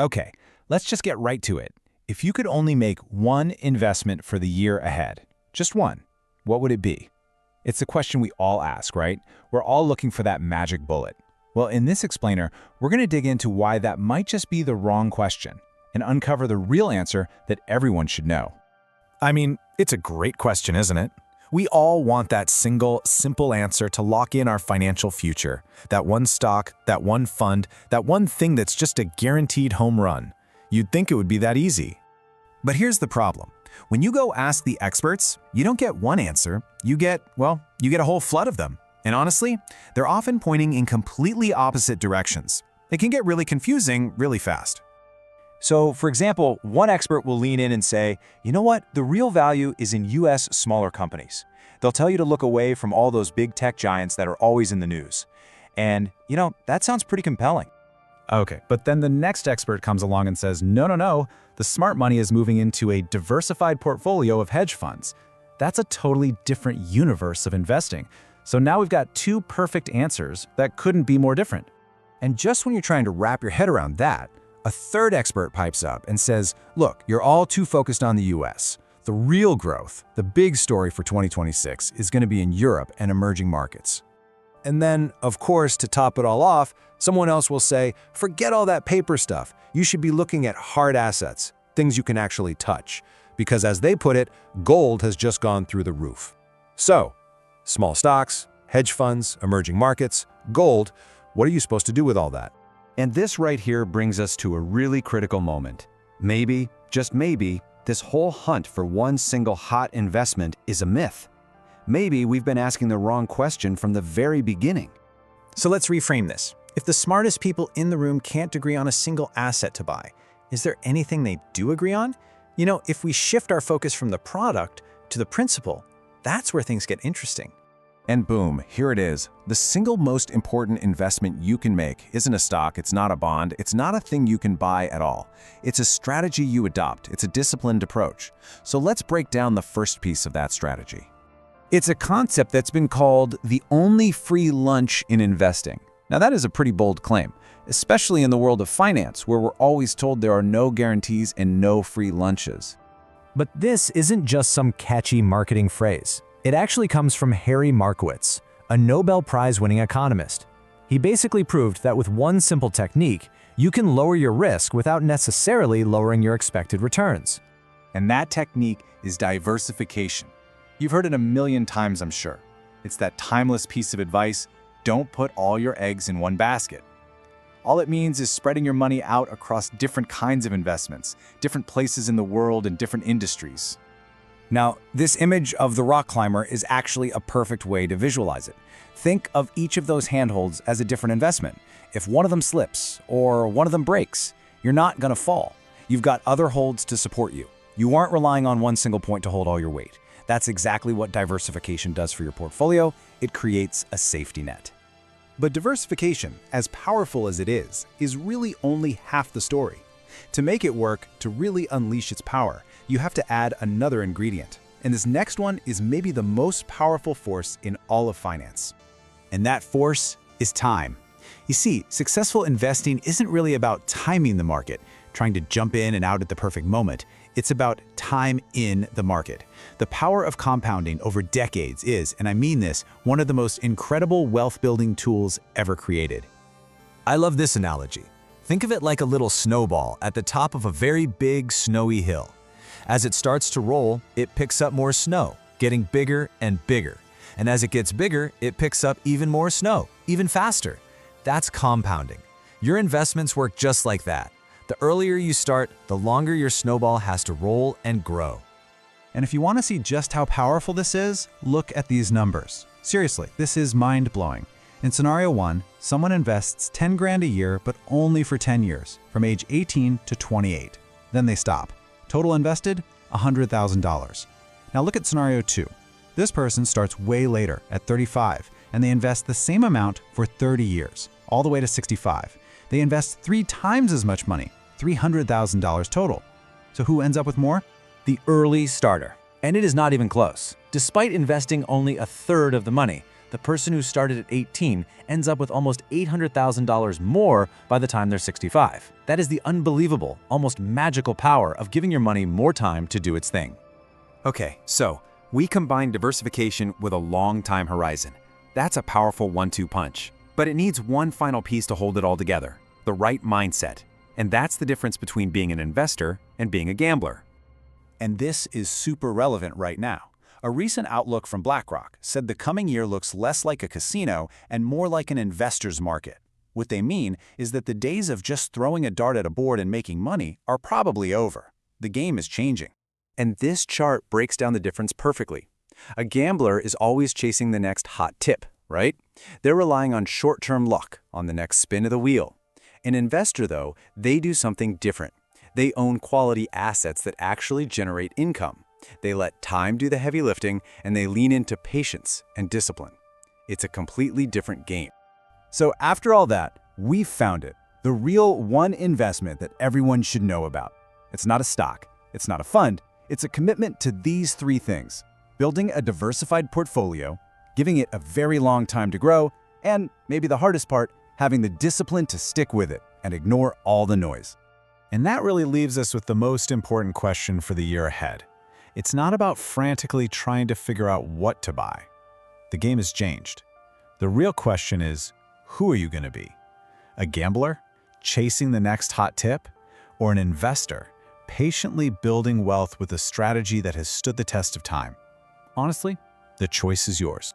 Okay, let's just get right to it. If you could only make one investment for the year ahead, just one, what would it be? It's the question we all ask, right? We're all looking for that magic bullet. Well, in this explainer, we're going to dig into why that might just be the wrong question and uncover the real answer that everyone should know. I mean, it's a great question, isn't it? We all want that single, simple answer to lock in our financial future. That one stock, that one fund, that one thing that's just a guaranteed home run. You'd think it would be that easy. But here's the problem. When you go ask the experts, you don't get one answer. You get a whole flood of them. And honestly, they're often pointing in completely opposite directions. It can get really confusing really fast. So, for example, one expert will lean in and say, you know what, the real value is in US smaller companies. They'll tell you to look away from all those big tech giants that are always in the news. And, that sounds pretty compelling. Okay, but then the next expert comes along and says, no, the smart money is moving into a diversified portfolio of hedge funds. That's a totally different universe of investing. So now we've got two perfect answers that couldn't be more different. And just when you're trying to wrap your head around that, a third expert pipes up and says, look, you're all too focused on the US. The real growth, the big story for 2026 is going to be in Europe and emerging markets. And then, of course, to top it all off, someone else will say, forget all that paper stuff. You should be looking at hard assets, things you can actually touch. Because as they put it, gold has just gone through the roof. So, small stocks, hedge funds, emerging markets, gold, what are you supposed to do with all that? And this right here brings us to a really critical moment. Maybe, just maybe, this whole hunt for one single hot investment is a myth. Maybe we've been asking the wrong question from the very beginning. So let's reframe this. If the smartest people in the room can't agree on a single asset to buy, is there anything they do agree on? If we shift our focus from the product to the principle, that's where things get interesting. And boom, here it is. The single most important investment you can make isn't a stock, it's not a bond, it's not a thing you can buy at all. It's a strategy you adopt, it's a disciplined approach. So let's break down the first piece of that strategy. It's a concept that's been called the only free lunch in investing. Now that is a pretty bold claim, especially in the world of finance, where we're always told there are no guarantees and no free lunches. But this isn't just some catchy marketing phrase. It actually comes from Harry Markowitz, a Nobel Prize-winning economist. He basically proved that with one simple technique, you can lower your risk without necessarily lowering your expected returns. And that technique is diversification. You've heard it a million times, I'm sure. It's that timeless piece of advice, don't put all your eggs in one basket. All it means is spreading your money out across different kinds of investments, different places in the world and different industries. Now, this image of the rock climber is actually a perfect way to visualize it. Think of each of those handholds as a different investment. If one of them slips or one of them breaks, you're not going to fall. You've got other holds to support you. You aren't relying on one single point to hold all your weight. That's exactly what diversification does for your portfolio. It creates a safety net. But diversification, as powerful as it is really only half the story. To make it work, to really unleash its power, you have to add another ingredient. And this next one is maybe the most powerful force in all of finance. And that force is time. You see, successful investing isn't really about timing the market, trying to jump in and out at the perfect moment. It's about time in the market. The power of compounding over decades is, and I mean this, one of the most incredible wealth-building tools ever created. I love this analogy. Think of it like a little snowball at the top of a very big, snowy hill. As it starts to roll, it picks up more snow, getting bigger and bigger. And as it gets bigger, it picks up even more snow, even faster. That's compounding. Your investments work just like that. The earlier you start, the longer your snowball has to roll and grow. And if you want to see just how powerful this is, look at these numbers. Seriously, this is mind-blowing. In scenario 1, someone invests 10 grand a year, but only for 10 years, from age 18 to 28. Then they stop. Total invested, $100,000. Now look at scenario 2. This person starts way later, at 35, and they invest the same amount for 30 years, all the way to 65. They invest 3 times as much money, $300,000 total. So who ends up with more? The early starter. And it is not even close. Despite investing only a third of the money, The person who started at 18 ends up with almost $800,000 more by the time they're 65. That is the unbelievable, almost magical power of giving your money more time to do its thing. Okay, so we combine diversification with a long time horizon. That's a powerful 1-2 punch. But it needs one final piece to hold it all together: the right mindset. And that's the difference between being an investor and being a gambler. And this is super relevant right now. A recent outlook from BlackRock said the coming year looks less like a casino and more like an investor's market. What they mean is that the days of just throwing a dart at a board and making money are probably over. The game is changing. And this chart breaks down the difference perfectly. A gambler is always chasing the next hot tip, right? They're relying on short-term luck, on the next spin of the wheel. An investor, though, they do something different. They own quality assets that actually generate income. They let time do the heavy lifting, and they lean into patience and discipline. It's a completely different game. So after all that, we've found it. The real one investment that everyone should know about. It's not a stock. It's not a fund. It's a commitment to these three things: building a diversified portfolio, giving it a very long time to grow, and maybe the hardest part, having the discipline to stick with it and ignore all the noise. And that really leaves us with the most important question for the year ahead. It's not about frantically trying to figure out what to buy. The game has changed. The real question is, who are you going to be? A gambler, chasing the next hot tip? Or an investor, patiently building wealth with a strategy that has stood the test of time? Honestly, the choice is yours.